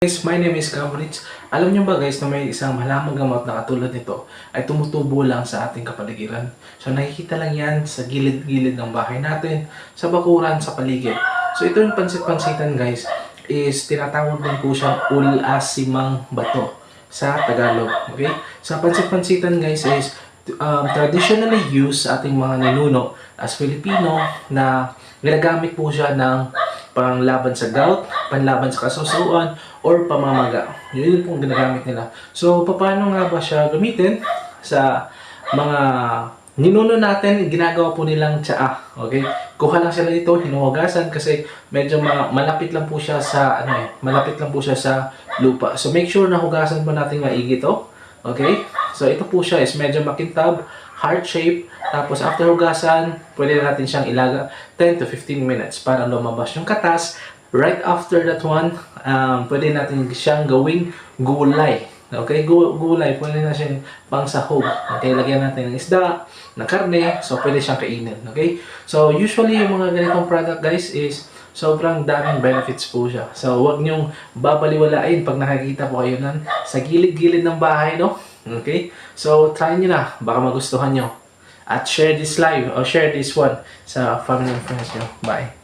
Guys, my name is Cabrits. Alam niyo ba guys na may isang halamang gamot na katulad nito ay tumutubo lang sa ating kapaligiran. So nakikita lang yan sa gilid-gilid ng bahay natin, sa bakuran, sa paligid. So ito yung pansit-pansitan guys is tinatawag din po siyang ulasimang bato sa Tagalog. Okay? Sa pansit-pansitan guys is traditionally used sa ating mga ninuno as Filipino na ginagamit po siya ng panglaban sa gout, panlaban sa kasusuan, or pamamaga. Yun pong ginagamit nila. So, paano nga ba siya gamitin? Sa mga ninuno natin, ginagawa po nilang tsaa. Okay? Kuha lang sila dito, hinuhugasan kasi medyo malapit lang po siya sa malapit lang po siya sa lupa. So, make sure na hugasan po natin maigi to. Okay? So, ito po siya is medyo makintab, heart shape. Tapos after hugasan, pwede na natin siyang ilaga 10 to 15 minutes para lumabas yung katas. Right after that one, pwede natin siyang gawing gulay. Okay, gulay, pwede na siyang pangsahog. Okay, lagyan natin ng isda, ng karne, so pwede siyang kainin. Okay, so usually yung mga ganitong product guys is sobrang daming benefits po siya. So huwag niyong babaliwalain pag nakakita po kayo nan sa gilid-gilid ng bahay, no? Okay, so try niyo na, baka magustuhan niyo. At share this live or share this one sa family and friends nyo. Bye!